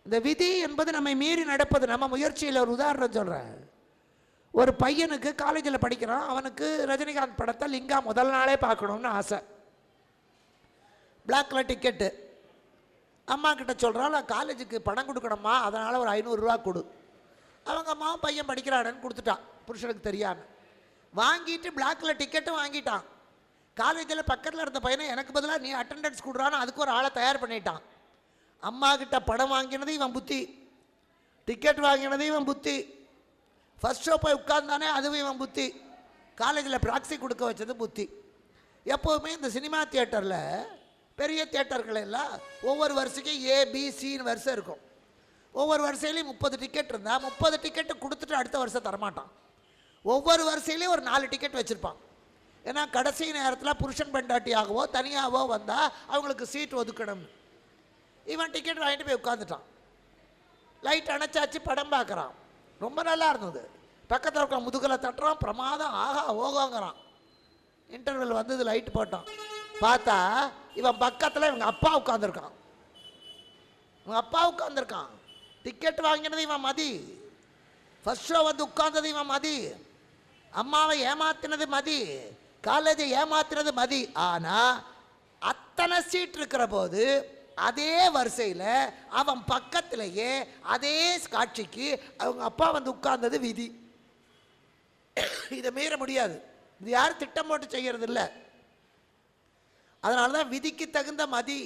இந்த விதி என்பது நம்மை மீறி நடப்பது. நம்ம முயற்சியில் ஒரு உதாரணம் சொல்கிறேன். ஒரு பையனுக்கு காலேஜில் படிக்கிறான், அவனுக்கு ரஜினிகாந்த் படத்தை லிங்கா முதல் நாளே பார்க்கணும்னு ஆசை. Black colour ticket. அம்மா கிட்ட சொல்கிறான், நான் காலேஜுக்கு பணம் கொடுக்கணுமா, அதனால் ஒரு 500 ரூபா கொடு. அவங்க அம்மாவும் பையன் படிக்கிறான்னு கொடுத்துட்டான், புருஷனுக்கு தெரியாமல். வாங்கிட்டு பிளாக் கலர் டிக்கெட்டும் வாங்கிட்டான். காலேஜில் பக்கத்தில் இருந்த பையனை எனக்கு பதிலாக நீ அட்டெண்டன்ஸ் கொடுறான்னு அதுக்கு ஒரு ஆளை தயார் பண்ணிட்டான். அம்மா கிட்ட படம் வாங்கினது இவன் புத்தி, டிக்கெட் வாங்கினது இவன் புத்தி, ஃபஸ்ட் ஷோ போய் உட்கார்ந்தானே அதுவும் இவன் புத்தி, காலேஜில் ப்ராக்ஸி கொடுக்க வச்சது புத்தி. எப்போவுமே இந்த சினிமா தியேட்டரில், பெரிய தியேட்டர்கள் எல்லாம் ஒவ்வொரு வருஷக்கும் ஏபிசின்னு வரிசை இருக்கும். ஒவ்வொரு வரிசையிலையும் 30 டிக்கெட் இருந்தால் 30 டிக்கெட்டு கொடுத்துட்டு அடுத்த வருஷம் தரமாட்டான். ஒவ்வொரு வரிசையிலையும் ஒரு 4 டிக்கெட் வச்சுருப்பான். ஏன்னா கடைசி நேரத்தில் புருஷன் பெண்டாட்டியாகவோ தனியாகவோ வந்தால் அவங்களுக்கு சீட் ஒதுக்கணும். இவன் டிக்கெட் வாங்கிட்டு போய் உட்காந்துட்டான். லைட் அணைச்சாச்சு, படம் பார்க்குறான். ரொம்ப நல்லா இருந்தது. பக்கத்தில் இருக்க முதுகில் தட்டுறான், பிரமாதம், ஆஹா ஓகோங்கிறான். இன்டர்வல் வந்தது, லைட் போட்டான். பார்த்தா இவன் பக்கத்தில் இவங்க அப்பா உட்காந்துருக்கான். இவங்க அப்பா உட்காந்துருக்கான். டிக்கெட் வாங்கினது இவன் மதி, ஃபர்ஸ்ட் ஷோ வந்து உட்கார்ந்தது இவன் மதி, அம்மாவை ஏமாத்தினது மதி, காலேஜை ஏமாத்தினது மதி. ஆனால் அத்தனை சீட் இருக்கிற போது அதே வரிசையில் அவன் பக்கத்திலேயே அதே காட்சிக்கு அவங்க அப்பா வந்து உட்கார்ந்தது விதி. இதை மீற முடியாது. இது யாரும் திட்டம் போட்டு செய்கிறது இல்லை. அதனால தான் விதிக்கு தகுந்த மதி.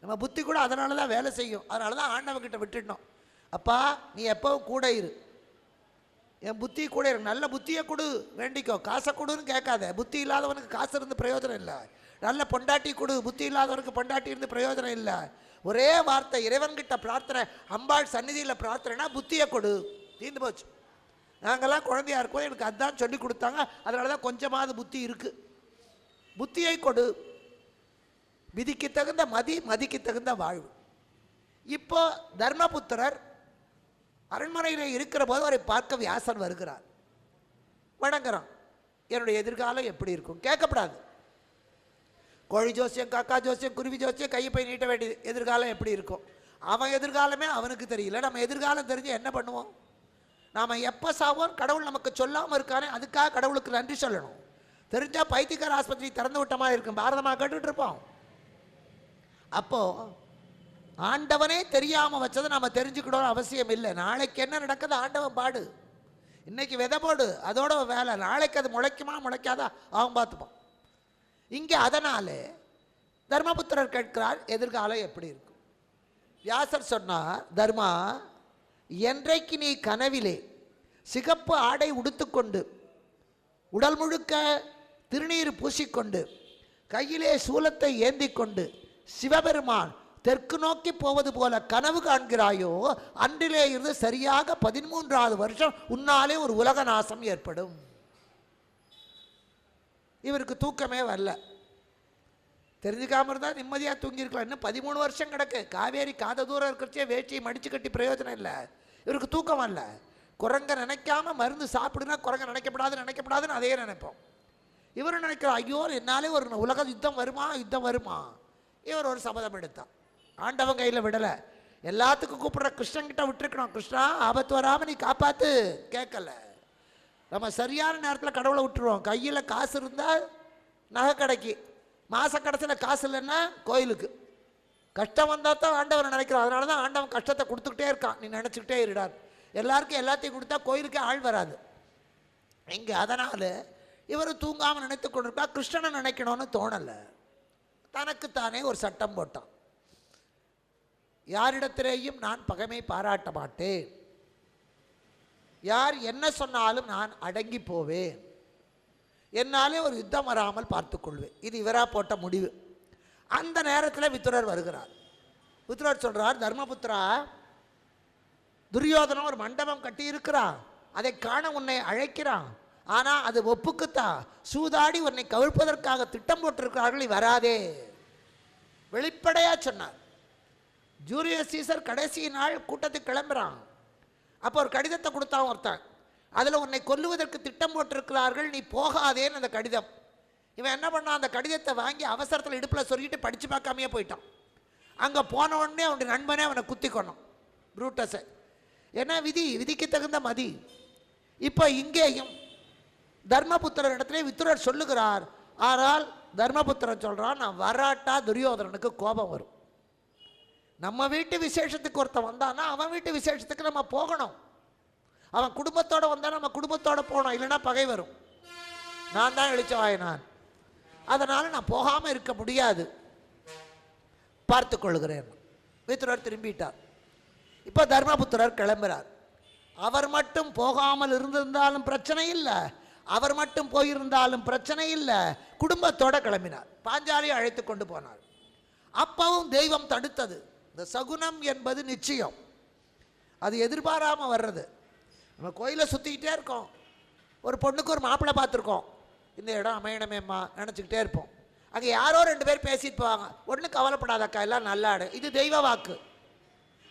நம்ம புத்தி கூட அதனால தான் வேலை செய்யும். அதனால தான் ஆண்டவன்கிட்ட விட்டுடணும். அப்பா நீ எப்போவும் கூட இரு, என் புத்தி கூட இருக்கு, நல்ல புத்தியை கொடு, வேண்டிக்கோ, காசை கொடுன்னு கேட்காத. புத்தி இல்லாதவனுக்கு காசு இருந்து பிரயோஜனம் இல்லை. நல்ல பொண்டாட்டி கொடு, புத்தி இல்லாதவனுக்கு பொண்டாட்டி இருந்து பிரயோஜனம் இல்லை. ஒரே வார்த்தை, இறைவன்கிட்ட பிரார்த்தனை, அம்பாள் சந்நிதியில் பிரார்த்தனைனா புத்தியை கொடு, தீர்ந்து போச்சு. நாங்கள்லாம் குழந்தையா இருக்கோம், எனக்கு அதுதான் சொல்லி கொடுத்தாங்க. அதனால தான் கொஞ்சமாவது புத்தி இருக்குது. புத்தியை கொடு. விதிக்கு தகுந்த மதி, மதிக்கு தகுந்த வாழ்வு. இப்போ தர்மபுத்திரர் அரண்மனையில் இருக்கிற போது அவரை பார்க்க வியாசர் வருகிறார். வணங்குறான். என்னுடைய எதிர்காலம் எப்படி இருக்கும் கேட்கப்படாது. கோழி ஜோசியம், காக்கா ஜோசியம், குருவி ஜோசியம் கையை போய் நீட்ட வேண்டியது. எதிர்காலம் எப்படி இருக்கும் அவன் எதிர்காலமே அவனுக்கு தெரியல. நம்ம எதிர்காலம் தெரிஞ்சு என்ன பண்ணுவோம்? நாம் எப்போ சாவோம் கடவுள் நமக்கு சொல்லாமல் இருக்கானே, அதுக்காக கடவுளுக்கு நன்றி சொல்லணும். தெரிஞ்சால் பைத்தியக்கார ஆஸ்பத்திரி திறந்து விட்ட மாதிரி இருக்கும், பாரதமாக கேட்டுட்டு இருப்போம். அப்போது ஆண்டவனே தெரியாமல் வச்சதை நம்ம தெரிஞ்சுக்கணும்னு அவசியம் இல்லை. நாளைக்கு என்ன நடக்குது ஆண்டவன் பாடு. இன்னைக்கு விதை போடு, அதோட வேலை. நாளைக்கு அது முளைக்குமா முளைக்காதா அவன் பார்த்துப்பான். இங்கே அதனால தர்மபுத்திரர் கேட்கிறார், எதிர்காலம் எப்படி இருக்கும்? வியாசர் சொன்னார், தர்மா, என்றைக்கு நீ கனவிலே சிகப்பு ஆடை உடுத்துக்கொண்டு உடல் முழுக்க திருநீர் பூசிக்கொண்டு கையிலே சூலத்தை ஏந்தி கொண்டு சிவபெருமான் தெற்கு நோக்கி போவது போல கனவு காண்கிறாயோ, அன்றிலே இருந்து சரியாக 13வது வருஷம் உன்னாலே ஒரு உலக நாசம் ஏற்படும். இவருக்கு தூக்கமே வரல. தெரிஞ்சுக்காம இருந்தால் நிம்மதியாக தூங்கியிருக்கலாம். இன்னும் 13 வருஷம் கிடக்கு. காவேரி காத தூரம் இருக்கிறச்சே வேட்டியை மடிச்சு கட்டி பிரயோஜனம் இல்லை. இவருக்கு தூக்கம் வரல. குரங்க நினைக்காம மருந்து சாப்பிடுனா குரங்க நினைக்கப்படாதுன்னு அதையே நினைப்போம். இவரும் நினைக்கிறார், ஐயோ என்னாலே ஒரு உலக யுத்தம் வருமா. இவர் ஒரு சபதம் எடுத்தான். ஆண்டவன் கையில் விடலை. எல்லாத்துக்கும் கூப்பிடுற கிருஷ்ணன்கிட்ட விட்டுருக்கணும். கிருஷ்ணா ஆபத்து வராமல் நீ காப்பாற்று. கேட்கல. நம்ம சரியான நேரத்தில் கடவுளை விட்டுருவோம். கையில் காசு இருந்தால் நகை கடைக்கு, மாத கடைசியில் காசு இல்லைன்னா கோயிலுக்கு. கஷ்டம் வந்தால் தான் ஆண்டவனை நினைக்கிறோம். அதனால தான் ஆண்டவன் கஷ்டத்தை கொடுத்துக்கிட்டே இருக்கான். நீ நினச்சிக்கிட்டே இருடார். எல்லாருக்கும் எல்லாத்தையும் கொடுத்தா கோயிலுக்கே ஆள் வராது இங்கே. அதனால் இவர் தூங்காமல் நினைத்து கொண்டிருக்கா. கிருஷ்ணனை நினைக்கணும்னு தோணலை. தனக்குத்தானே ஒரு சட்டம் போட்டான். யாரிடத்திலேயும் நான் பகைமை பாராட்ட மாட்டேன். யார் என்ன சொன்னாலும் நான் அடங்கி போவேன். என்னாலே ஒரு யுத்தம் வராமல் பார்த்துக்கொள்வேன். இது இவராக போட்ட முடிவு. அந்த நேரத்தில் விதுரர் வருகிறார். விதுரர் சொல்கிறார், தர்மபுத்திரா, துரியோதனன் ஒரு மண்டபம் கட்டி இருக்கிறான், அதை காண உன்னை அழைக்கிறான். ஆனால் அது ஒப்புக்குத்தான். சூதாடி உன்னை கவிழ்ப்பதற்காக திட்டம் போட்டிருக்கிறார்கள், வராதே. வெளிப்படையாக சொன்னார். ஜூலியஸ் சீசர் கடைசி நாள் கூட்டத்துக்கு கிளம்புறான். அப்போ ஒரு கடிதத்தை கொடுத்தான் ஒருத்தன். அதில் உன்னை கொல்லுவதற்கு திட்டம் போட்டிருக்கிறார்கள், நீ போகாதேன்னு அந்த கடிதம். இவன் என்ன பண்ணான், அந்த கடிதத்தை வாங்கி அவசரத்தில் இடுப்பில் சொல்லிட்டு படித்து பார்க்காமையே போயிட்டான். அங்கே போன உடனே அவனுடைய நண்பனே அவனை குத்தி கொண்டான். புரூட்டஸை. ஏன்னா விதிக்கு தகுந்த மதி. இப்போ இங்கேயும் தர்மபுத்திரர் இடத்துல வித்துரர் சொல்லுகிறார். ஆனால் தர்மபுத்திரன் சொல்கிறான், நான் வராட்டா துரியோதனனுக்கு கோபம் வரும். நம்ம வீட்டு விசேஷத்துக்கு ஒருத்தன் வந்தான்னா அவன் வீட்டு விசேஷத்துக்கு நம்ம போகணும். அவன் குடும்பத்தோடு வந்தால் நம்ம குடும்பத்தோடு போகணும், இல்லைன்னா பகை வரும். நான் தான் எழுச்சவாயினான், அதனால் நான் போகாமல் இருக்க முடியாது, பார்த்து கொள்கிறேன். வித்துரர் திரும்பிட்டார். இப்போ தர்மபுத்திரர் கிளம்புறார். அவர் மட்டும் போகாமல் இருந்திருந்தாலும் பிரச்சனை இல்லை, அவர் மட்டும் போயிருந்தாலும் பிரச்சனை இல்லை, குடும்பத்தோடு கிளம்பினார். பாஞ்சாலியை அழைத்து கொண்டு போனார். அப்பவும் தெய்வம் தடுத்தது. இந்த சகுனம் என்பது நிச்சயம், அது எதிர்பாராமல் வர்றது. நம்ம கோயிலை சுற்றிக்கிட்டே இருக்கோம், ஒரு பொண்ணுக்கு ஒரு மாப்பிள்ளை பார்த்துருக்கோம், இந்த இடம் அமையணுமேம்மா நினச்சிக்கிட்டே இருப்போம். அங்கே யாரோ 2 பேர் பேசிட்டு போவாங்க, ஒன்றும் கவலைப்படாதக்கா எல்லாம் நல்லாடு, இது தெய்வ வாக்கு.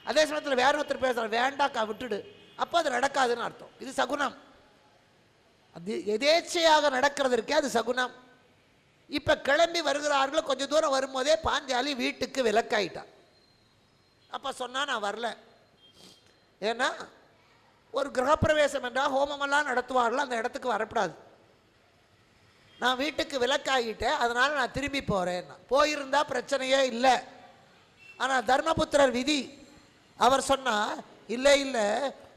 அதே சமயத்தில் வேற ஒருத்தர் பேசுகிற, வேண்டாக்கா விட்டுடு, அப்போ அது நடக்காதுன்னு அர்த்தம். இது சகுனம். அது எதேச்சையாக நடக்கிறது இருக்கே, அது சகுனம். இப்போ கிளம்பி வருகிறார்கள். கொஞ்சம் தூரம் வரும்போதே பாஞ்சாலி வீட்டுக்கு விலக்காயிட்டான். அப்போ சொன்னால் நான் வரல, ஏன்னா ஒரு கிரகப்பிரவேசம் என்றால் ஹோமமெல்லாம் நடத்துவார்கள், அந்த இடத்துக்கு வரக்கூடாது. நான் வீட்டுக்கு விலக்காகிட்டேன், அதனால் நான் திரும்பி போகிறேன். போயிருந்தால் பிரச்சனையே இல்லை. ஆனால் தர்மபுத்திரர் விதி, அவர் சொன்னால் இல்லை இல்லை,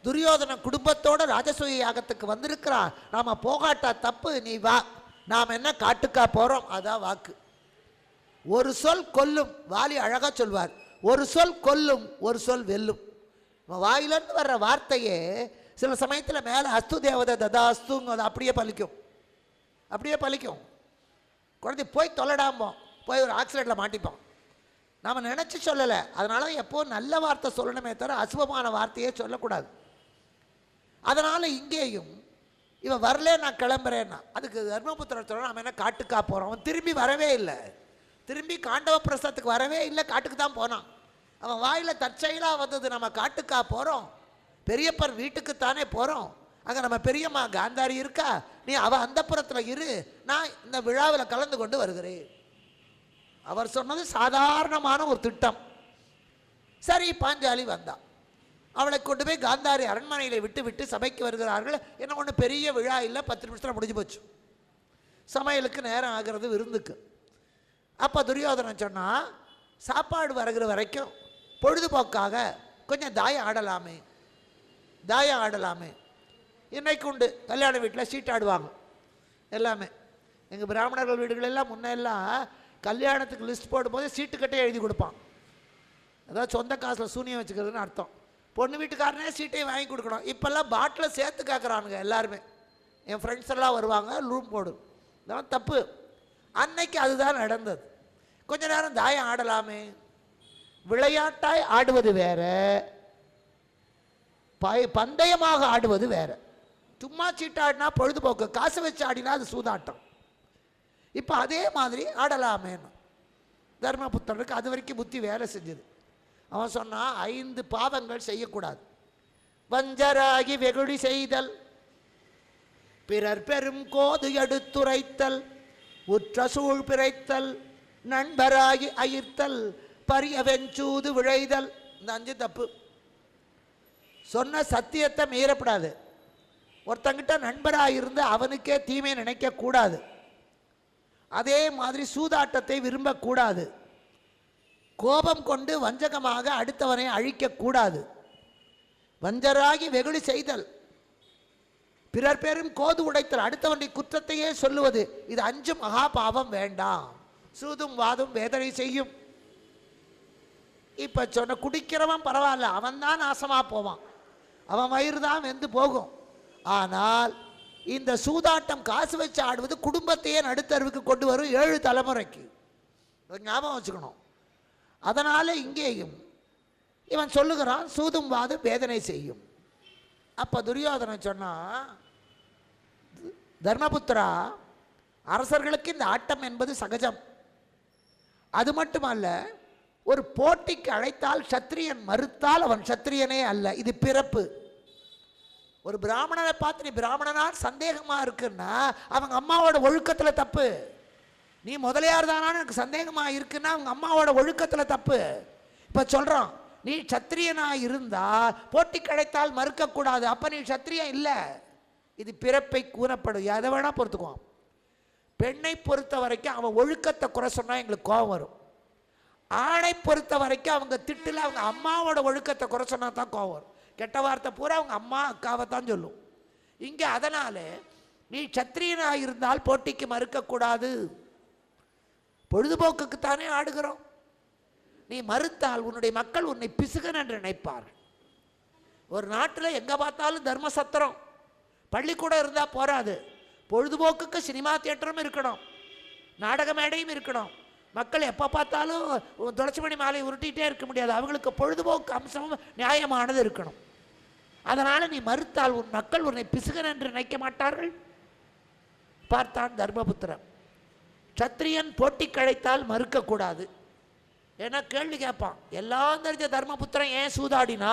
துரியோதன குடும்பத்தோட ராஜசூய யாகத்துக்கு வந்திருக்கிறான், நாம் போகாட்டா தப்பு, நீ வா, நாம் என்ன காட்டுக்கா போகிறோம், அதான் வாக்கு. ஒரு சொல் கொல்லும், வாலி அழகாக சொல்வார், ஒரு சொல் கொல்லும், ஒரு சொல் வெல்லும். வாயிலிருந்து வர்ற வார்த்தையே சில சமயத்தில் மேலே அஸ்து தேவதை ததா அஸ்துங்க, அது அப்படியே பலிக்கும், அப்படியே பலிக்கும். குழந்தை போய் தொலைடாம்போம், போய் ஒரு ஆக்சிடெண்ட்டில் மாட்டிப்போம். நாம் நினச்சி சொல்லலை, அதனால எப்போ நல்ல வார்த்தை சொல்லணுமே தவிர அசுபமான வார்த்தையே சொல்லக்கூடாது. அதனால் இங்கேயும் இவன் வரல, நான் கிளம்புறேன்னா, அதுக்கு தர்மபுத்திரர் சொல்ல, நம்ம என்ன காட்டுக்கா போகிறோம். அவன் திரும்பி வரவே இல்லை, திரும்பி காண்டவ பிரசத்துக்கு வரவே இல்லை, காட்டுக்கு தான் போனான். அவன் வாயில் தற்செயலாக வந்தது, நம்ம காட்டுக்கா போகிறோம், பெரியப்பர் வீட்டுக்குத்தானே போகிறோம், அங்கே நம்ம பெரியம்மா காந்தாரி இருக்கா, நீ அவள் அந்தப்புறத்தில் இரு, நான் இந்த விழாவில் கலந்து கொண்டு வருகிறேன். அவர் சொன்னது சாதாரணமான ஒரு திட்டம். சரி, பாஞ்சாலி வந்தான். அவளை கொண்டு போய் காந்தாரி அரண்மனையில் விட்டு விட்டு சபைக்கு வருகிறார்கள். என்ன ஒன்று பெரிய விழா இல்லை, 10 நிமிஷத்தில் முடிஞ்சு போச்சு. சமையலுக்கு நேரம் ஆகிறது, விருந்துக்கு. அப்போ துரியோதனன் சொன்னால், சாப்பாடு வருகிற வரைக்கும் பொழுதுபோக்காக கொஞ்சம் தாயம் ஆடலாமே, தாயம் ஆடலாமே. இன்னைக்கு உண்டு, கல்யாண வீட்டில் சீட் ஆடுவாங்க எல்லாமே. எங்கள் பிராமணர்கள் வீடுகளெல்லாம் முன்னெல்லாம் கல்யாணத்துக்கு லிஸ்ட் போடும்போது சீட்டுக்கட்டே எழுதி கொடுப்பான். அதாவது சொந்த காசில் சூனியம் வச்சுக்கிறதுன்னு அர்த்தம். பொண்ணு வீட்டுக்காரனே சீட்டையும் வாங்கி கொடுக்கணும். இப்போல்லாம் பாட்டில் சேர்த்து கேட்குறானுங்க எல்லாருமே. என் ஃப்ரெண்ட்ஸ் எல்லாம் வருவாங்க, ரூம் போடு, இதெல்லாம் தப்பு. அன்னைக்கு அதுதான் நடந்தது. கொஞ்ச நேரம் தாயம் ஆடலாமே. விளையாட்டாய் ஆடுவது வேற, பந்தயமாக ஆடுவது வேற. சும்மா சீட்டாடினா பொழுதுபோக்கு, காசு வச்சு ஆடினா அது சூதாட்டம். இப்போ அதே மாதிரி ஆடலாமேன்னு தர்மபுத்திரனுக்கு அது வரைக்கும் புத்தி வேலை செஞ்சது. அவன் சொன்னான், 5 பாவங்கள் செய்யக்கூடாது. வஞ்சராகி வெகுளி செய்தல், பிறர் பெரும் கோது எடுத்துரைத்தல், உற்ற சூழ் பிறைத்தல், நண்பராகி அயிர்த்தல், பரியவெஞ்சூது விழைதல். இந்த 5 தப்பு. சொன்ன சத்தியத்தை மீறப்படாது. ஒருத்தங்கிட்ட நண்பராக இருந்து அவனுக்கே தீமை நினைக்கக்கூடாது. அதே மாதிரி சூதாட்டத்தை விரும்பக்கூடாது. கோபம் கொண்டு வஞ்சகமாக அடுத்தவனை அழிக்கக்கூடாது. வஞ்சராகி வெகுளி செய்தல், பிறர் பெரும் கோது உடைத்தல், அடுத்தவனுடைய குற்றத்தையே சொல்லுவது, இது 5 மகா பாவம் வேண்டாம். சூதும் வாதும் வேதனை செய்யும். இப்போ சொன்ன குடிக்கிறவன் பரவாயில்ல, அவன் தான் நாசமாக போவான், அவன் வயிறு தான் வெந்து போகும். ஆனால் இந்த சூதாட்டம் காசு வச்சு ஆடுவது குடும்பத்தையே நடுத்தருவுக்கு கொண்டு வரும், 7 தலைமுறைக்கு. ஞாபகம் வச்சுக்கணும். அதனால் இங்கேயும் இவன் சொல்லுகிறான், சூதும் வாது வேதனை செய்யும். அப்போ துரியோதனன் சொன்னான், தர்மபுத்திரா, அரசர்களுக்கு இந்த ஆட்டம் என்பது சகஜம். அது மட்டுமல்ல, ஒரு போட்டிக்கு அழைத்தால் சத்திரியன் மறுத்தால் அவன் சத்திரியனே அல்ல, இது பிறப்பு. ஒரு பிராமணனை பார்த்து நீ பிராமணனார் சந்தேகமாக இருக்குன்னா அவங்க அம்மாவோட ஒழுக்கத்தில் தப்பு. நீ முதலியார் தானான்னு எனக்கு சந்தேகமாக இருக்குன்னா அவங்க அம்மாவோட ஒழுக்கத்தில் தப்பு. இப்போ சொல்கிறான், நீ சத்திரியனா இருந்தா போட்டி கிடைத்தால் மறுக்கக்கூடாது. அப்ப நீ சத்திரியன் இல்லை. இது பிறப்பை கூறப்படும். எதை வேணா பொறுத்துக்குவான். பெண்ணை பொறுத்த வரைக்கும் அவன் ஒழுக்கத்தை குறை சொன்னா எங்களுக்கு கோபம் வரும். ஆணை பொறுத்த வரைக்கும் அவங்க திட்டுல அவங்க அம்மாவோட ஒழுக்கத்தை குறை சொன்னா தான் கோபம் வரும். கெட்ட வார்த்தை பூரா அவங்க அம்மா அக்காவை தான் சொல்லும். இங்க அதனால நீ சத்திரியனா இருந்தால் போட்டிக்கு மறுக்கக்கூடாது. பொழுதுபோக்குக்குத்தானே ஆடுகிறோம். நீ மறுத்தால் உன்னுடைய மக்கள் உன்னை பிசுகன் என்று நினைப்பார்கள். ஒரு நாட்டில் எங்க பார்த்தாலும் தர்ம சத்திரம் பள்ளிக்கூடம் இருந்தா போராது. பொழுதுபோக்குக்கு சினிமா தியேட்டரும் இருக்கணும், நாடக மேடையும் இருக்கணும். மக்கள் எப்போ பார்த்தாலும் துளசி மணி மாலை உருட்டிகிட்டே இருக்க முடியாது. அவங்களுக்கு பொழுதுபோக்கு அம்சமும் நியாயமானது இருக்கணும். அதனால் நீ மறுத்தால் உன் மக்கள் உன்னை பிசுகன் என்று நினைக்க மாட்டார்கள். பார்த்தான் தர்மபுத்திரன். சத்திரியன் போட்டி கழைத்தால் மறுக்கக்கூடாது. ஏன்னா கேள்வி கேட்பான். எல்லாம் தெரிஞ்ச தர்மபுத்திரன் ஏன் சூதாடினா,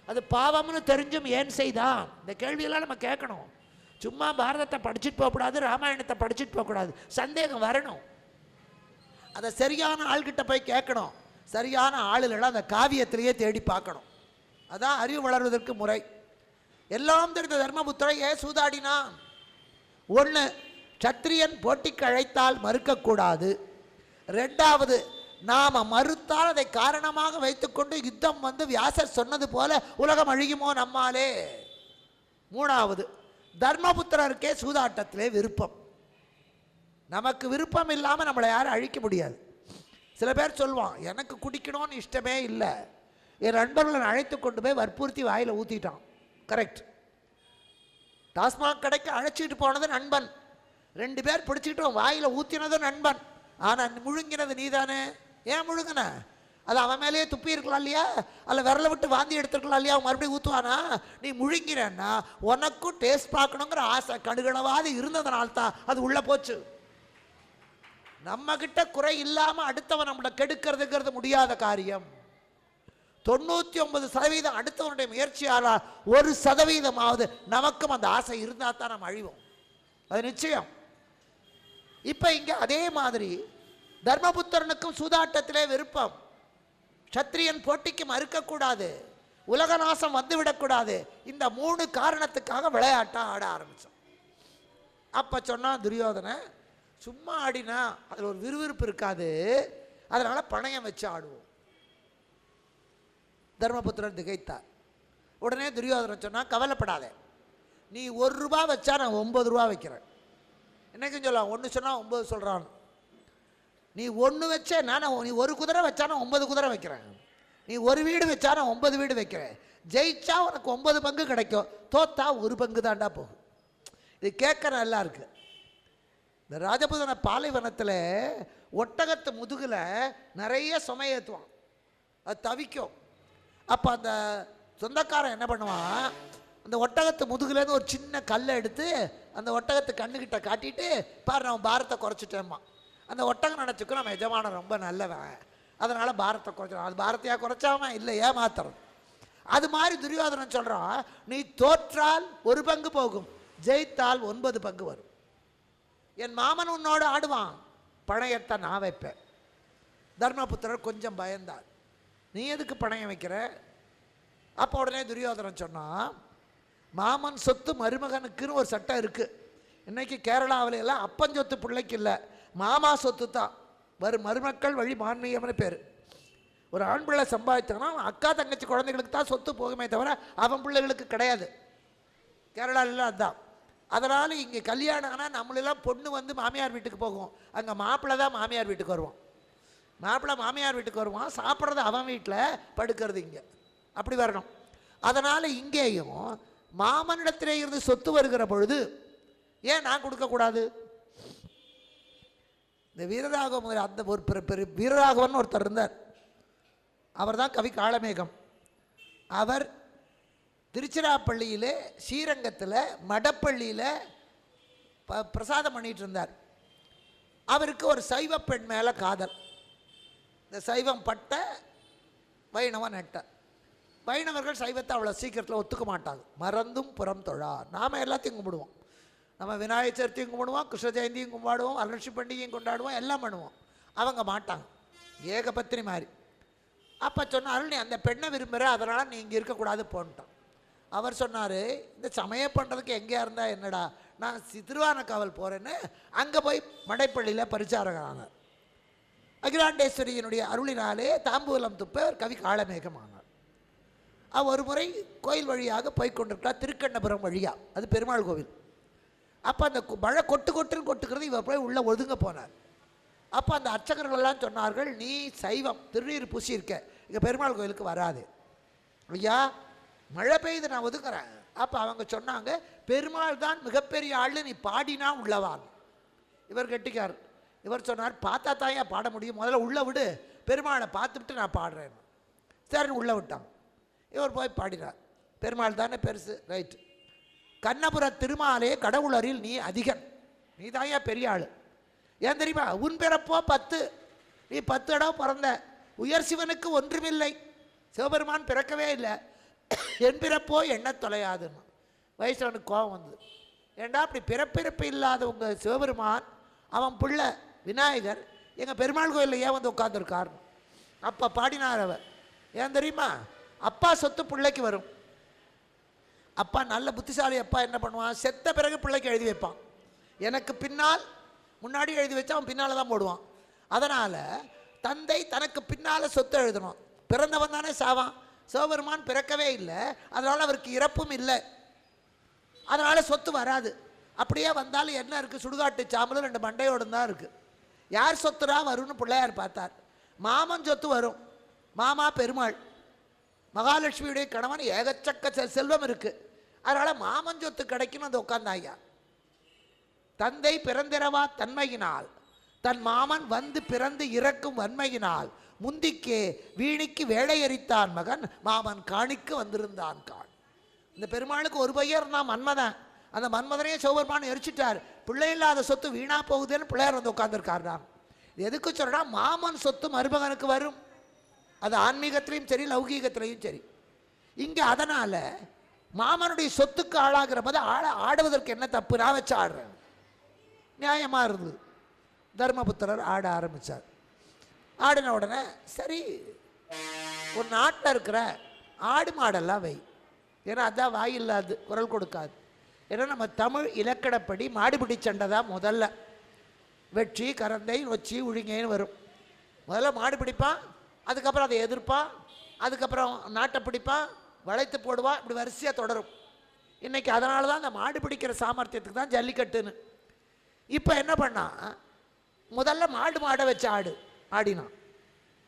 அது பாவம்னு தெரிஞ்சும் ஏன் செய்தான்? இந்த கேள்வியெல்லாம் நம்ம கேட்கணும். சும்மா பாரதத்தை படிச்சுட்டு போகக்கூடாது, ராமாயணத்தை படிச்சுட்டு போகக்கூடாது. சந்தேகம் வரணும். அதை சரியான ஆள்கிட்ட போய் கேட்கணும். சரியான ஆளுகளை அந்த காவியத்திலேயே தேடி பார்க்கணும். அதான் அறிவு வளர்வதற்கு முறை. எல்லாம் தெரிந்த தர்மபுத்திரன் ஏன் சூதாடினான்? ஒன்று, சத்திரியன் போட்டிக்கு அழைத்தால் மறுக்கக்கூடாது. ரெண்டாவது, நாம் மறுத்தால் அதை காரணமாக வைத்துக்கொண்டு யுத்தம் வந்து வியாசர் சொன்னது போல உலகம் அழியுமோ நம்மாலே. மூணாவது, தர்மபுத்திரருக்கே சூதாட்டத்திலே விருப்பம். நமக்கு விருப்பம் இல்லாமல் நம்மளை யாரும் அழிக்க முடியாது. சில பேர் சொல்லுவான், எனக்கு குடிக்கணும்னு இஷ்டமே இல்லை, என் நண்பர்களை அழைத்து கொண்டு போய் வற்புறுத்தி வாயில் ஊற்றிட்டான். கரெக்ட். டாஸ்மாக் கடைக்கு அழைச்சிட்டு போனது நண்பன், 2 பேர் பிடிச்சிக்கிட்டோம், வாயில் ஊற்றினதும் நண்பன். ஆனால் முழுங்கினது நீ தானே. ஏன் முழுங்கின? அது அவன் மேலேயே துப்பி இருக்கலாம் இல்லையா, அதில் விரலை விட்டு வாந்தி எடுத்துருக்கலாம் இல்லையா, அவன் மறுபடியும் ஊற்றுவானா? நீ முழுங்கிறன்னா உனக்கும் டேஸ்ட் பார்க்கணுங்கிற ஆசை கடுகளவாது இருந்ததுனால்தான் அது உள்ளே போச்சு. நம்ம கிட்ட குறை இல்லாமல் அடுத்தவன் நம்மளை கெடுக்கிறதுங்கிறது முடியாத காரியம். 99% அடுத்தவனுடைய முயற்சியால் 1% நமக்கும் அந்த ஆசை இருந்தால் தான் நம்ம அழிவோம். அது நிச்சயம். இப்போ இங்கே அதே மாதிரி தர்மபுத்திரனுக்கும் சூதாட்டத்திலே விருப்பம். சத்திரியன் போட்டிக்கு மறுக்கக்கூடாது, உலக நாசம் வந்துவிடக்கூடாது. இந்த 3 காரணத்துக்காக விளையாட்டா ஆட ஆரம்பித்தோம். அப்போ சொன்னான் துரியோதனை, சும்மா ஆடினா அதில் ஒரு விறுவிறுப்பு இருக்காது, அதனால பணயம் வச்சு ஆடுவோம். தர்மபுத்திரன் திகைத்தார். உடனே துரியோதனன் சொன்னான், கவலைப்படாதே, நீ 1 ரூபா வச்சா நான் 9 ரூபா வைக்கிறேன். என்னைக்கும் சொல்லலாம், 1 சொன்னால் 9 சொல்கிறான். நீ 1 வச்ச நீ 1 குதிரை வச்சா நான் 9 குதிரை வைக்கிறேன். நீ 1 வீடு வச்சா நான் 9 வீடு வைக்கிறேன். ஜெயிச்சா உனக்கு 9 பங்கு கிடைக்கும், தோத்தா 1 பங்கு தாண்டா போகும். இது கேட்க நல்லா இருக்கு. இந்த ராஜபுதன பாலைவனத்தில் ஒட்டகத்து முதுகில் நிறைய சுமையேற்றுவான், அது தவிக்கும். அப்போ அந்த சொந்தக்காரன் என்ன பண்ணுவான், அந்த ஒட்டகத்து முதுகுலேருந்து ஒரு சின்ன கல்லை எடுத்து அந்த ஒட்டகத்து கண்ணுக்கிட்ட காட்டிட்டு, பாரு நான் பாரத்தை குறைச்சிட்டேம்மா. அந்த ஒட்டகம் நினச்சிக்கும் நம்ம எஜமான ரொம்ப நல்லவன், அதனால் பாரத்தை குறைச்சிடும். அது பாரத்தையாக குறைச்சாம இல்லை, ஏமாத்துறது. அது மாதிரி துரியோதனன் சொல்கிறான், நீ தோற்றால் 1 பங்கு போகும், ஜெயித்தால் 9 பங்கு வரும். என் மாமன் உன்னோடு ஆடுவான், பணையத்தை நான் வைப்பேன். தர்மபுத்திரர் கொஞ்சம் பயந்தார். நீ எதுக்கு பணையம் வைக்கிற? அப்போ உடனே துரியோதனன் சொன்னான், மாமன் சொத்து மருமகனுக்குன்னு ஒரு சட்டம் இருக்குது. இன்றைக்கி கேரளாவில் எல்லாம் அப்பஞ்சொத்து பிள்ளைக்கு இல்லை, மாமா சொத்து தான். மருமக்கள் வழி மான்மியம்னு பேர். ஒரு ஆண் பிள்ளை சம்பாதித்தானா அக்கா தங்கச்சி குழந்தைகளுக்கு தான் சொத்து போகுமே தவிர அவன் பிள்ளைகளுக்கு கிடையாது. கேரளாவிலாம் அதுதான். அதனால் இங்கே கல்யாணம் ஆனால் நம்மளெல்லாம் பொண்ணு வந்து மாமியார் வீட்டுக்கு போகும், அங்கே மாப்பிள்ளை தான் மாமியார் வீட்டுக்கு வருவான். மாப்பிள்ளை மாமியார் வீட்டுக்கு வருவான், சாப்பிட்றது அவன் வீட்டில், படுக்கிறது இங்கே. அப்படி வரணும். அதனால் இங்கேயும் மாமனிடத்திலே இருந்து சொத்து வருகிற பொழுது ஏன் நான் கொடுக்கக்கூடாது? இந்த வீரராகவன், அந்த ஒரு பெரிய வீரராகவன் ஒருத்தர் இருந்தார். அவர் தான் கவி காளமேகம். அவர் திருச்சிராப்பள்ளியில் ஸ்ரீரங்கத்தில் மடப்பள்ளியில் பிரசாதம் பண்ணிகிட்டு இருந்தார். அவருக்கு ஒரு சைவ பெண் மேலே காதல். இந்த சைவம் பட்ட வைணவன் நெட்ட. வைணவர்கள் சைவத்தை அவ்வளோ சீக்கிரத்தில் ஒத்துக்க மாட்டாங்க. மறந்தும் புறம் தொழா. நாம் எல்லாத்தையும் கும்பிடுவோம். நம்ம விநாயகர் சதுர்த்தியும் கும்பிடுவோம், கிருஷ்ண ஜெயந்தியும் கும்பிடுவோம், வரலட்சுமி பண்டிகையும் கொண்டாடுவோம், எல்லாம் பண்ணுவோம். அவங்க மாட்டாங்க, ஏகபத்தினி மாதிரி. அப்போ சொன்னார், நீ அந்த பெண்ணை விரும்புகிற, அதனால் நீ இங்கே இருக்கக்கூடாது போன்ட்டான். அவர் சொன்னார், இந்த சமயம் பண்ணுறதுக்கு எங்கேயா இருந்தால் என்னடா, நான் திருவானக்காவல் போகிறேன்னு அங்கே போய் மடைப்பள்ளியில் பரிச்சாரகரானார். அகிலாண்டேஸ்வரியினுடைய அருளினாலே தாம்பூலம் துப்ப கவி காளமேகமானார். ஒரு முறை கோயில் வழியாக போய்கொண்டிருக்கார், திருக்கண்ணபுரம் வழியாக, அது பெருமாள் கோவில். அப்போ அந்த மழை கொட்டு கொட்டுன்னு கொட்டுக்கிறது, இவர் போய் உள்ளே ஒதுங்க போனார். அப்போ அந்த அர்ச்சகர்கள்லாம் சொன்னார்கள், நீ சைவம் திருநீர் பூசியிருக்க, இங்கே பெருமாள் கோயிலுக்கு வராது. ஐயா மழை பெய்யுது, நான் ஒதுக்குறேன். அப்போ அவங்க சொன்னாங்க, பெருமாள் தான் மிகப்பெரிய ஆள், நீ பாடினா உள்ளவான். இவர் கெட்டிக்கார். இவர் சொன்னார், பார்த்தா தான் ஏன் பாட முடியும், முதல்ல உள்ளே விடு, பெருமாளை பார்த்துட்டு நான் பாடுறேன். சரி உள்ளே விட்டான். இவர் போய் பாடினார். பெருமாள் தானே பெருசு, ரைட்டு. கண்ணபுர திருமாலே கடவுளரில் நீ அதிகன், நீ தான் ஏன் பெரிய ஆள். ஏன் தெரியுமா, உன் பிறப்போ 10, நீ 10 தடவை பிறந்த. உயர் சிவனுக்கு ஒன்றுமில்லை, சிவபெருமான் பிறக்கவே இல்லை, என் பிறப்போ எண்ண தொலையாதுன்னு. வைஷ்ணவனுக்கு கோபம் வந்தது. ஏண்டா அப்படி பிறப்பிறப்பு இல்லாத உங்கள் சிவபெருமான், அவன் பிள்ளை விநாயகர் எங்கள் பெருமாள் கோயிலில் ஏன் வந்து உட்காந்துருக்காருன்னு. அப்போ பாடினார் அவர். ஏன் தெரியுமா, அப்பா சொத்து பிள்ளைக்கு வரும். அப்பா நல்ல புத்திசாலி அப்பா என்ன பண்ணுவான், செத்த பிறகு பிள்ளைக்கு எழுதி வைப்பான். எனக்கு பின்னால் முன்னாடி எழுதி வச்சா அவன் பின்னால் தான் போடுவான். அதனால் தந்தை தனக்கு பின்னால் சொத்து எழுதணும். பிறந்தவன் தானே சாவான், சிவபெருமான் பிறக்கவே இல்லை, அதனால் அவருக்கு இறப்பும் இல்லை, அதனால் சொத்து வராது. அப்படியே வந்தாலும் என்ன இருக்குது, சுடுகாட்டு சாம்பலும் 2 மண்டையோடு தான் இருக்குது. யார் சொத்துரா வரும்னு பிள்ளையார் பார்த்தார். மாமன் சொத்து வரும். மாமா பெருமாள், மகாலட்சுமியுடைய கணவன், ஏகச்சக்க செல்வம் இருக்குது, அதனால் மாமன் சொத்து கிடைக்குன்னு வந்து உட்காந்தாயா. தந்தை பிறந்திரவா தன்மையினால், தன் மாமன் வந்து பிறந்து இறக்கும் வன்மையினால், முந்திக்கே வீணிக்கு வேலையறித்தான் மகன், மாமன் காணிக்கு வந்திருந்தான் கான். இந்த பெருமாளுக்கு ஒரு பையன் இருந்தான், மன்மதன். அந்த மன்மதனையே சிவபெருமான் எரிச்சிட்டார். பிள்ளை இல்லாத சொத்து வீணா போகுதுன்னு பிள்ளையார் வந்து உட்காந்துருக்காருனா. எதுக்கு சொல்றா, மாமன் சொத்து மருமகனுக்கு வரும். அது ஆன்மீகத்திலையும் சரி, லௌகீகத்திலையும் சரி. இங்கே அதனால் மாமனுடைய சொத்துக்கு ஆளாகிற போது ஆடுவதற்கு என்ன தப்பு, நான் வச்சு ஆடுறேன், நியாயமாக இருந்தது. தர்மபுத்திரர் ஆட ஆரம்பித்தார். ஆடின உடனே சரி, ஒரு நாட்டில் இருக்கிற ஆடு மாடெல்லாம் வை, ஏன்னா அதான் வாயில்லாது, குரல் கொடுக்காது. ஏன்னா நம்ம தமிழ் இலக்கணப்படி மாடுபிடி சண்டை தான் முதல்ல. வெற்றி, கரந்தை, நொச்சி, உழிங்கைன்னு வரும். முதல்ல மாடு பிடிப்பான், அதுக்கப்புறம் அதை எதிர்ப்பான், அதுக்கப்புறம் நாட்டை பிடிப்பான், வளைத்து போடுவான், இப்படி வரிசையாக தொடரும். இன்றைக்கி அதனால தான் அந்த மாடு பிடிக்கிற சாமர்த்தியத்துக்கு தான் ஜல்லிக்கட்டுன்னு. இப்போ என்ன பண்ணா, முதல்ல மாடை வச்சு ஆடினான்,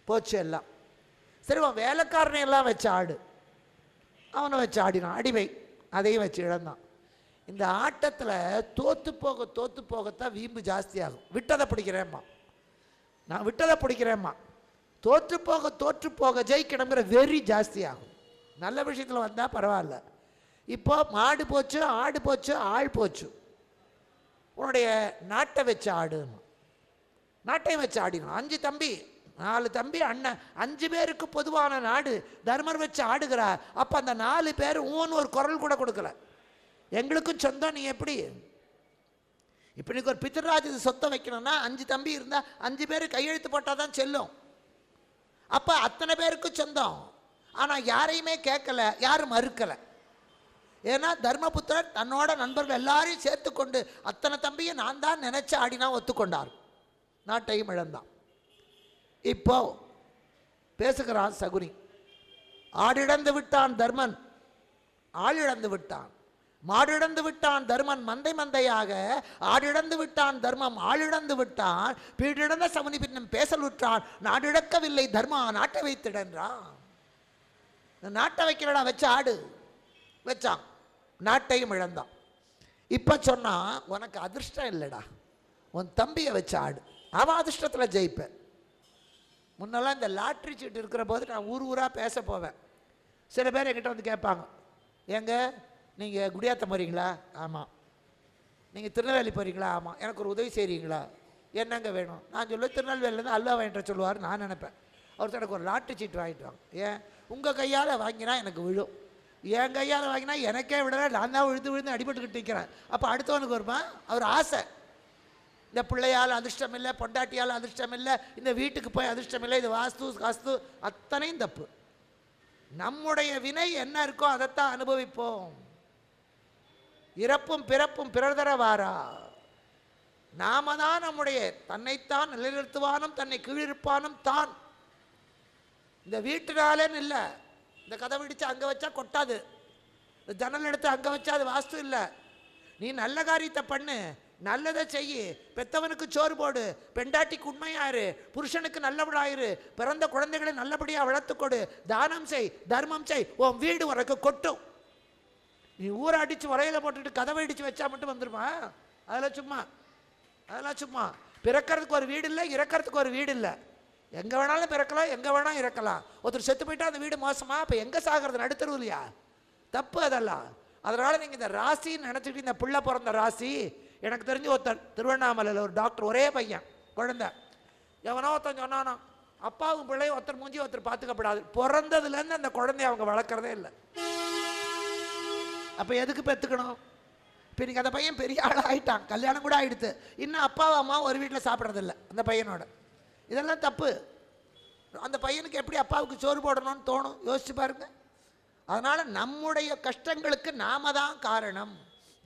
போச்சு எல்லாம். சரி, அவன் வேலைக்காரனை எல்லாம் வச்சு அவனை வச்சு ஆடினான், அடிவை, அதையும் வச்சு இழந்தான். இந்த ஆட்டத்தில் தோற்று போகத்தான் வீம்பு ஜாஸ்தியாகும். விட்டதை பிடிக்கிறேம்மா, நான் விட்டதை பிடிக்கிறேம்மா, தோற்று போக ஜெயிக்கணுங்கிற வெறி ஜாஸ்தியாகும். நல்ல விஷயத்தில் வந்தால் பரவாயில்ல. இப்போ மாடு போச்சு, ஆடு போச்சு, ஆள் போச்சு, உன்னுடைய நாட்டை வச்சு ஆடுன்னு. நாட்டையும் வச்சு ஆடினோம். 5 தம்பி 4 தம்பி அண்ணன், 5 பேருக்கு பொதுவான நாடு, தர்மர் வச்சு ஆடுகிறார். அப்போ அந்த 4 பேர் ஊன்னு ஒரு குரல் கூட கொடுக்கல, எங்களுக்கும் சொந்தம். நீ எப்படி இப்போ நீக்கு ஒரு பித்ருராஜ் சொத்தை வைக்கணும்னா 5 தம்பி இருந்தால் 5 பேர் கையெழுத்து போட்டால் தான் செல்லும். அப்போ அத்தனை பேருக்கு சொந்தம். ஆனால் யாரையுமே கேட்கல, யாரும் மறுக்கலை. ஏன்னா தர்மபுத்திரர் தன்னோட நண்பர்கள் எல்லாரையும் சேர்த்து கொண்டு அத்தனை தம்பியை நான் தான் நினைச்சு ஆடினா ஒத்துக்கொண்டார், நாட்டையும் இழந்தான். இப்போ பேசுகிறான் சகுனி. ஆடிழந்து விட்டான் தர்மன், ஆளிழந்து விட்டான். மாடிழந்து விட்டான் தர்மன் மந்தை மந்தையாக, ஆடிழந்து விட்டான் தர்மம் ஆளிழந்து விட்டான். பீடிழந்த சகுனி பின்னும் பேசல் விட்டான், நாடிழக்கவில்லை தர்மா நாட்டை வைத்திடன்றான். நாட்டை வைக்கிறடா, வச்சு ஆடு வச்சான், நாட்டையும் இழந்தான். இப்போ சொன்னான், உனக்கு அதிர்ஷ்டம் இல்லைடா, உன் தம்பியை வச்சு ஆடு, அவன் அதிர்ஷ்டத்தில் ஜெயிப்பேன். முன்னெல்லாம் இந்த லாட்ரி சீட்டு இருக்கிற போது நான் ஊராக பேச போவேன். சில பேர் என்கிட்ட வந்து கேட்பாங்க, ஏங்க நீங்கள் குடியாத்தம் போகிறீங்களா? ஆமாம். நீங்கள் திருநெல்வேலி போகிறீங்களா? ஆமாம். எனக்கு ஒரு உதவி செய்கிறீங்களா? என்னங்க வேணும்? நான் சொல்லுவேன், திருநெல்வேலியிலேருந்து அல்வா வாங்கிட்டு சொல்லுவார். நான் நினைப்பேன், ஒருத்தர் எனக்கு ஒரு லாட்ரி சீட்டு வாங்கிட்டு வாங்க. ஏன்? உங்கள் கையால் வாங்கினா எனக்கு விழும், என் கையால் வாங்கினா எனக்கே விடலை, நான் தான் விழுந்து அடிபட்டுக்கிட்டு நிற்கிறேன். அப்போ அடுத்தவனுக்கு வருமா? அவர் ஆசை. இந்த பிள்ளையால் அதிர்ஷ்டம் இல்லை, பொண்டாட்டியால் அதிர்ஷ்டம் இல்லை, இந்த வீட்டுக்கு போய் அதிர்ஷ்டம் இல்லை, இது வாஸ்து காஸ்து அத்தனையும் தப்பு. நம்முடைய வினை என்ன இருக்கோ அதைத்தான் அனுபவிப்போம். இறப்பும் பிறப்பும் பிறர் தர வாரா. நாம தான் நம்முடைய தன்னைத்தான் நிலைநிறுத்துவானும் தன்னை கீழிருப்பானும் தான். இந்த வீட்டுனாலேன்னு இல்லை, இந்த கதவை இடிச்சு அங்கே வச்சா கொட்டாது, இந்த ஜன்னல் எடுத்து அங்கே வச்சா அது வாஸ்து இல்லை. நீ நல்ல காரியத்தை பண்ணு, நல்லதை செய்யு, பெத்தவனுக்கு சோறு போடு, பெண்டாட்டிக்கு உண்மையாயிரு, புருஷனுக்கு நல்லபடாயிரு, பிறந்த குழந்தைகளை நல்லபடியாக வளர்த்துக்கொடு, தானம் செய், தர்மம் செய், உன் வீடு உனக்கு கொட்டும். நீ ஊரை அடித்து உரையில போட்டுட்டு கதவை அடித்து வச்சா மட்டும் வந்துருமா? அதெல்லாம் சும்மா. பிறக்கிறதுக்கு ஒரு வீடு இல்லை, இறக்கிறதுக்கு ஒரு வீடு இல்லை. எங்கே வேணாலும் பிறக்கலாம், எங்கே வேணாலும் இறக்கலாம். ஒருத்தர் செத்து போயிட்டா அந்த வீடு மோசமா? இப்போ எங்கே சாகிறது? நடுத்தருவு இல்லையா? தப்பு அதெல்லாம். அதனால் நீங்கள் இந்த ராசின்னு நினச்சிக்கிட்டு, இந்த பிள்ளை பிறந்த ராசி, எனக்கு தெரிஞ்சு ஒருத்தர் திருவண்ணாமலையில் ஒரு டாக்டர், ஒரே பையன் குழந்தை, எவனோ ஒருத்தன் சொன்னானோ அப்பாவும் பிள்ளையும் ஒருத்தர் மூஞ்சி ஒருத்தர் பார்த்துக்கப்படாது, பிறந்ததுலேருந்து அந்த குழந்தைய அவங்க வளர்க்குறதே இல்லை. அப்போ எதுக்கு பெற்றுக்கணும்? இப்போ இன்னைக்கு அந்த பையன் பெரிய ஆள் ஆகிட்டான், கல்யாணம் கூட ஆகிடுது, இன்னும் அப்பாவும் அம்மாவும் ஒரு வீட்டில் சாப்பிட்றதில்ல அந்த பையனோட. இதெல்லாம் தப்பு. அந்த பையனுக்கு எப்படி அப்பாவுக்கு சோறு போடணும்னு தோணும்? யோசிச்சு பாருங்க. அதனால் நம்முடைய கஷ்டங்களுக்கு நாம தான் காரணம்.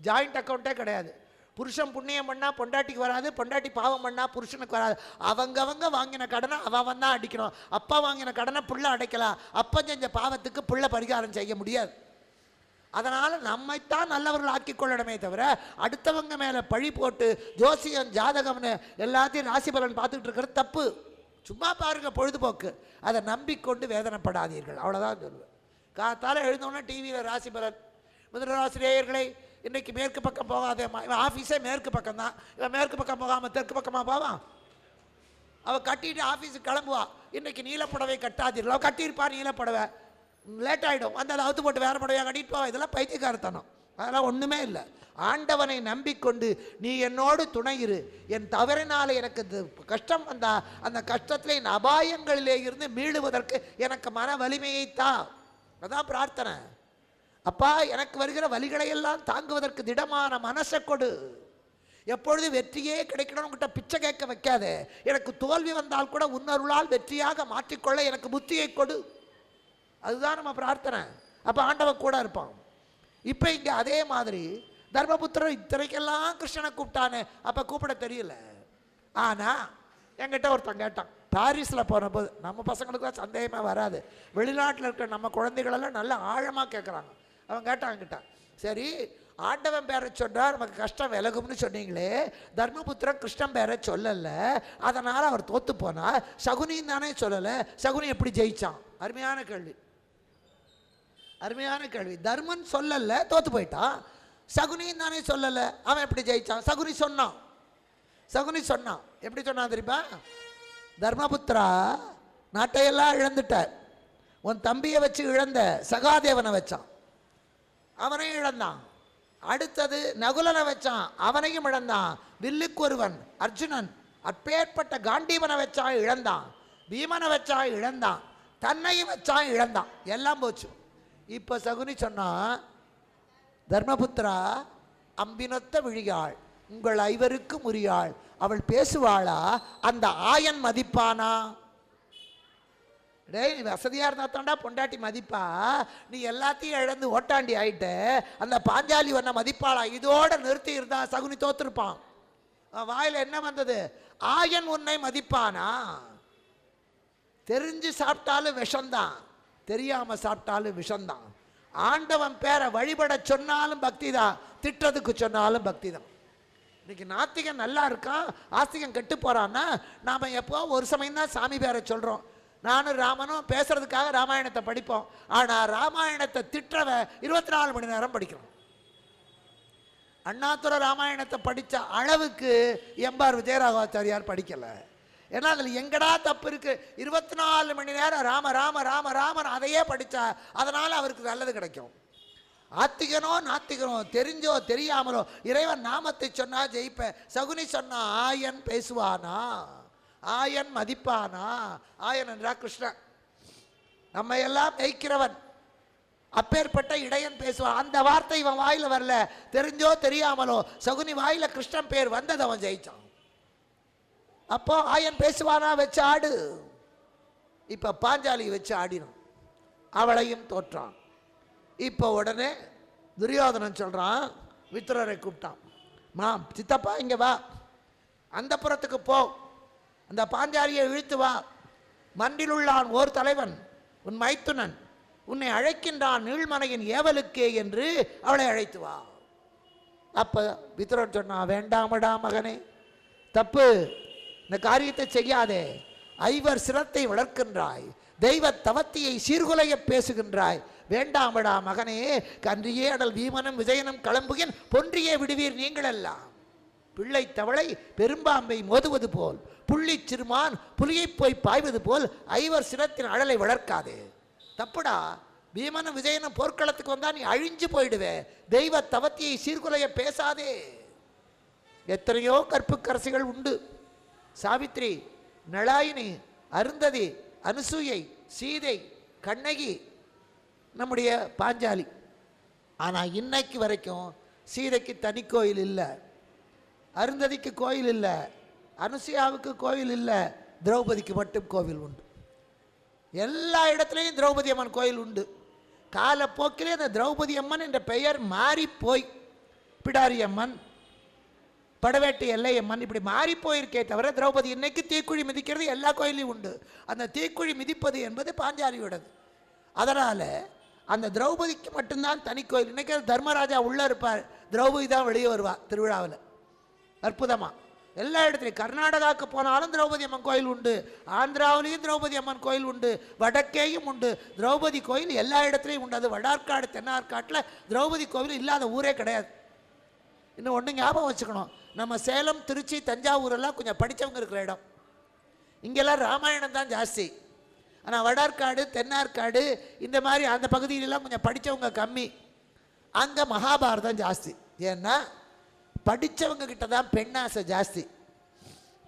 ஜாயிண்ட் அக்கௌண்ட்டே கிடையாது. புருஷன் புண்ணியம் பண்ணால் பொண்டாட்டிக்கு வராது, பொண்டாட்டி பாவம் பண்ணால் புருஷனுக்கு வராது. அவங்கவங்க வாங்கின கடனை அவன் தான் அடிக்கணும். அப்பா வாங்கின கடனை பிள்ளை அடைக்கலாம், அப்பா செஞ்ச பாவத்துக்கு பிள்ளை பரிகாரம் செய்ய முடியாது. அதனால் நம்மைத்தான் நல்லவர்கள் ஆக்கி கொள்ளணுமே தவிர அடுத்தவங்க மேலே பழி போட்டு ஜோசியம் ஜாதகம்னு எல்லாத்தையும் ராசி பலன் பார்த்துக்கிட்டு இருக்கிறது தப்பு. சும்மா பாருங்க, பொழுதுபோக்கு. அதை நம்பிக்கொண்டு வேதனைப்படாதீர்கள், அவ்வளோதான் சொல்லுவேன். காத்தால் எழுந்தோன்னே டிவியில் ராசி பலன், முதலராசிரியர்களை இன்றைக்கி மேற்கு பக்கம் போகாதேம்மா, இவன் ஆஃபீஸே மேற்கு பக்கம் தான், இவன் மேற்கு பக்கம் போகாமல் தெற்கு பக்கமாக போவான். அவள் கட்டிட்டு ஆஃபீஸுக்கு கிளம்புவா, இன்றைக்கி நீலப்புடவை கட்டாதீர்கள். அவள் கட்டியிருப்பா நீலப்புடவை, லேட் ஆகிடும், அந்த அவுத்து போட்டு வேறு புடவையாக கட்டிட்டு போவா. இதெல்லாம் பைத்தியக்காரத்தனம், அதெல்லாம் ஒன்றுமே இல்லை. ஆண்டவனை நம்பிக்கொண்டு நீ என்னோடு துணையிரு, என் தவறினால் எனக்கு கஷ்டம் வந்தா அந்த கஷ்டத்தில் என் அபாயங்களிலே இருந்து மீளுவதற்கு எனக்கு மன வலிமையைத்தா. அதான் பிரார்த்தனை. அப்பா, எனக்கு வருகிற வலிகளையெல்லாம் தாங்குவதற்கு திடமான மனசை கொடு. எப்பொழுது வெற்றியே கிடைக்கணும் கிட்ட பிச்சை கேட்க வைக்காதே. எனக்கு தோல்வி வந்தால் கூட உன்னருளால் வெற்றியாக மாற்றிக்கொள்ள எனக்கு புத்தியை கொடு. அதுதான் நம்ம பிரார்த்தனை. அப்போ ஆண்டவன் கூட இருப்பான். இப்போ இங்கே அதே மாதிரி தர்மபுத்திரர் இத்தனைக்கெல்லாம் கிருஷ்ணனை கூப்பிட்டானே, அப்போ கூப்பிட தெரியல. ஆனால் என்கிட்ட ஒருத்தன் கேட்டான், பாரிஸில் போனபோது, நம்ம பசங்களுக்கு தான் சந்தேகமாக வராது, வெளிநாட்டில் இருக்கிற நம்ம குழந்தைகளெல்லாம் நல்ல ஆழமாக கேட்குறாங்க. அவன் கேட்டான் கிட்ட, சரி ஆண்டவன் பேரை சொன்னார் நமக்கு கஷ்டம் விலகும்னு சொன்னீங்களே, தர்மபுத்திரன் கிருஷ்ணன் பேரை சொல்லலை, அதனால் அவர் தோற்று போனார், சகுனின்னு தானே சொல்லலை, சகுனி எப்படி ஜெயிச்சான்? அருமையான கேள்வி, அருமையான கேள்வி. தர்மன் சொல்லலை, தோற்று போயிட்டான். சகுனின்னு தானே சொல்லலை, அவன் எப்படி ஜெயிச்சான்? சகுனி சொன்னான். சகுனி சொன்னான். எப்படி சொன்னான் தெரியுமா? தர்மபுத்திரா, நாட்டையெல்லாம் இழந்துட்ட, உன் தம்பியை வச்சு இழந்த, சகாதேவனை வச்சான், அவனையும் இழந்தான். அடுத்தது நகுலனை வச்சான், அவனையும் இழந்தான். வில்லுக்கு ஒருவன் அர்ஜுனன், அப்பேற்பட்ட காண்டீவனை வச்சான், இழந்தான். பீமனை வச்சான், இழந்தான். தன்னையும் வச்சான், இழந்தான். எல்லாம் போச்சு. இப்போ சகுனி சொன்னான், தர்மபுத்திரா, அம்பினொத்த விழியாள், உங்கள் ஐவருக்கும் உரியாள், அவள் பேசுவாளா, அந்த ஆயன் மதிப்பானா? டேய், நீ வசதியாக இருந்தா தாண்டா பொண்டாட்டி மதிப்பா, நீ எல்லாத்தையும் இழந்து ஓட்டாண்டி ஆயிட்ட, அந்த பாஞ்சாலி ஒன்ன மதிப்பாளா? இதோட நிறுத்தி இருந்தா சகுனி தோத்துருப்பான். வாயில் என்ன வந்தது? ஆயன் உன்னை மதிப்பானா? தெரிஞ்சு சாப்பிட்டாலும் விஷம்தான், தெரியாம சாப்பிட்டாலும் விஷம்தான். ஆண்டவன் பேரை வழிபட சொன்னாலும் பக்தி தான், திட்டத்துக்கு சொன்னாலும் பக்தி தான். இன்னைக்கு நாத்திகன் நல்லா இருக்கான், ஆஸ்திகன் கெட்டு போறான்னா நாம எப்போ ஒரு சமயம் தான் சாமி பேரை சொல்றோம். நானும் ராமனும் பேசுறதுக்காக ராமாயணத்தை படிப்போம், ஆனால் ராமாயணத்தை திட்டவ 24 மணி நேரம் படிக்கிறோம். அண்ணாதுரை ராமாயணத்தை படித்த அளவுக்கு எம்பார் விஜயராகவாச்சாரியார் படிக்கலை. ஏன்னா அதில் எங்கடா தப்பு இருக்கு? 24 மணி நேரம் ராம ராம ராம ராமன் அதையே படித்தா அதனால் அவருக்கு நல்லது கிடைக்கும். ஆத்திகனோ நாத்திகனோ, தெரிஞ்சோ தெரியாமலோ இறைவன் நாமத்தை சொன்னா ஜெயிப்ப. சகுனி சொன்னா ஆயன் பேசுவானா, ஆயன் மதிப்பானா? ஆயன் என்றா கிருஷ்ணன், நம்ம எல்லாம் மேய்க்கிறவன், அப்பேற்பட்ட இடையன் பேசுவான். அந்த வார்த்தை இவன் வாயில வரல, தெரிஞ்சோ தெரியாமலோ சகுனி வாயில கிருஷ்ணன் பேர் வந்தது, அவன் ஜெயிச்சான். அப்போ ஆயன் பேசுவானா, வச்சு ஆடு. இப்போ பாஞ்சாலி வச்சு ஆடினான், அவளையும் தோற்றான். இப்போ உடனே துரியோதனன் சொல்கிறான், வித்துரரை கூப்பிட்டான், சித்தப்பா இங்கே வா, அந்த புறத்துக்கு போ, அந்த பாஞ்சாலியை இழுத்து வா, மன்றில் உள்ளான் ஓர் தலைவன் உன் மைத்துனன் உன்னை அழைக்கின்றான் நீள்மனையின் ஏவலுக்கே என்று அவளை அழைத்து வா. அப்போ வித்துரன் சொன்னான், வேண்டாமடா மகனே, தப்பு, இந்த காரியத்தை செய்யாதே, ஐவர் சிரத்தை வளர்க்கின்றாய், தெய்வ தவத்தியை சீர்குலைய பேசுகின்றாய், வேண்டாமடா மகனே, கன்றியே அடல் வீமனும் விஜயனும் கிளம்புகின் பொன்றியே விடுவீர் நீங்கள் எல்லாம். பிள்ளை தவளை பெரும்பாம்பை மோதுவது போல், புள்ளி சிறுமான் புலியை போய் பாய்வது போல் ஐவர் சிரத்தின் அழலை வளர்க்காதே. தப்புடா, பீமனும் விஜயனும் போர்க்களத்துக்கு வந்தா நீ அழிஞ்சு போயிடுவே, தெய்வ தவத்தியை சீர்குலைய பேசாதே. எத்தனையோ கற்புக்கரசிகள் உண்டு, சாவித்ரி, நளாயினி, அருந்ததி, அனுசூயை, சீதை, கண்ணகி, நம்முடைய பாஞ்சாலி. ஆனால் இன்னைக்கு வரைக்கும் சீதைக்கு தனி கோயில் இல்லை, அருந்ததிக்கு கோயில் இல்லை, அனுசூயாவுக்கு கோயில் இல்லை, திரௌபதிக்கு மட்டும் கோவில் உண்டு. எல்லா இடத்துலையும் திரௌபதி அம்மன் கோயில் உண்டு. காலப்போக்கிலே அந்த திரௌபதி அம்மன் என்ற பெயர் மாறி போய் பிடாரி அம்மன், படவேட்டை எல்லையம்மன் இப்படி மாறி போயிருக்கே தவிர திரௌபதி இன்னைக்கு தீக்குழி மிதிக்கிறது எல்லா கோயிலையும் உண்டு. அந்த தீக்குழி மிதிப்பது என்பது பாஞ்சாலியோடது. அதனால் அந்த திரௌபதிக்கு மட்டும்தான் தனி கோயில். இன்னைக்கு தர்மராஜா உள்ளே இருப்பார், திரௌபதி தான் வெளியே வருவார் திருவிழாவில். அற்புதமாக எல்லா இடத்துலையும், கர்நாடகாவுக்கு போனாலும் திரௌபதி அம்மன் கோயில் உண்டு, ஆந்திராவிலையும் திரௌபதி அம்மன் கோயில் உண்டு, வடக்கேயும் உண்டு. திரௌபதி கோயில் எல்லா இடத்துலையும் உண்டு. அது வடார்காடு தென்னார்காட்டில் திரௌபதி கோவில் இல்லாத ஊரே கிடையாது. இன்னும் ஒன்று ஞாபகம் வச்சுக்கணும், நம்ம சேலம், திருச்சி, தஞ்சாவூரெல்லாம் கொஞ்சம் படித்தவங்க இருக்கிற இடம். இங்கெல்லாம் ராமாயணம் தான் ஜாஸ்தி. ஆனால் வடார்காடு, தென்னார்காடு இந்த மாதிரி அந்த பகுதியிலெல்லாம் கொஞ்சம் படித்தவங்க கம்மி. அங்கே மகாபாரதம் ஜாஸ்தி. ஏன்னா படித்தவங்க கிட்ட தான் பெண்ணாசை ஜாஸ்தி,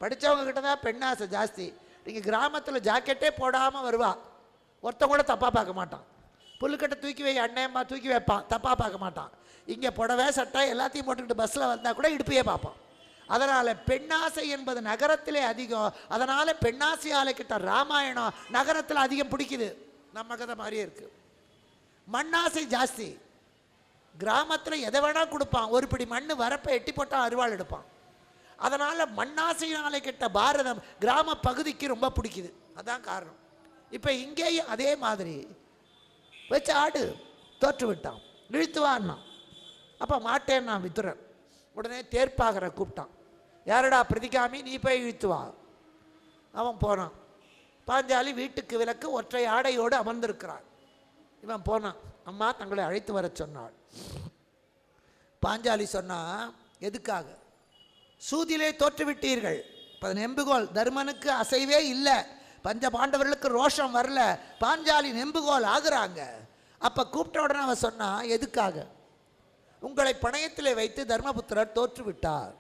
படித்தவங்க கிட்ட தான் பெண்ணாசை ஜாஸ்தி. நீங்கள் கிராமத்தில் ஜாக்கெட்டே போடாமல் வருவா, ஒருத்தன் கூட தப்பாக பார்க்க மாட்டான். புல்லுக்கட்டை தூக்கி வை அண்ணேம்மா தூக்கி வைப்பான், தப்பாக பார்க்க மாட்டான். இங்கே புடவை சட்டை எல்லாத்தையும் போட்டுக்கிட்டு பஸ்ஸில் வந்தால் கூட இடுப்பையே பார்ப்பான். அதனால் பெண்ணாசை என்பது நகரத்திலே அதிகம். அதனால் பெண்ணாசை ஆலைக்கிட்ட ராமாயணம் நகரத்தில் அதிகம் பிடிக்குது. நம்ம கதை மாதிரியே இருக்குது. மண்ணாசை ஜாஸ்தி. கிராமத்தில் எதை வேணால் கொடுப்பான், ஒரு பிடி மண் வரப்பை எட்டி போட்டால் அருவாள் எடுப்பான். அதனால் மண்ணாசையினாலே கிட்ட பாரதம் கிராம பகுதிக்கு ரொம்ப பிடிக்குது. அதான் காரணம். இப்போ இங்கேயும் அதே மாதிரி வச்சு ஆடு, தோற்று விட்டான், இழுத்துவான்னா. அப்போ மாட்டேன் நான் வித்துறேன். உடனே தேர்ப்பாகரை கூப்பிட்டான், யாரடா பிரதிகாமி, நீ போய் இழுத்துவா. அவன் போனான். பாஞ்சாலி வீட்டுக்கு விலக்கு ஒற்றை ஆடையோடு அமர்ந்திருக்கிறான். இவன் போனான், அம்மா தங்களை அழைத்து வர சொன்னாள். பாஞ்சாலி சொன்னா, எதுக்காக? சூதிலே தோற்றுவிட்டீர்கள், நெம்புகோல் தர்மனுக்கு அசைவே இல்லை, பஞ்ச பாண்டவர்களுக்கு ரோஷம் வரல, பாஞ்சாலி நெம்புகோல் ஆகுறாங்க. அப்போ கூப்பிட்ட உடனே அவன் சொன்னா, எதுக்காக? உங்களை பணயத்திலே வைத்து தர்மபுத்திரர் தோற்றுவிட்டார்.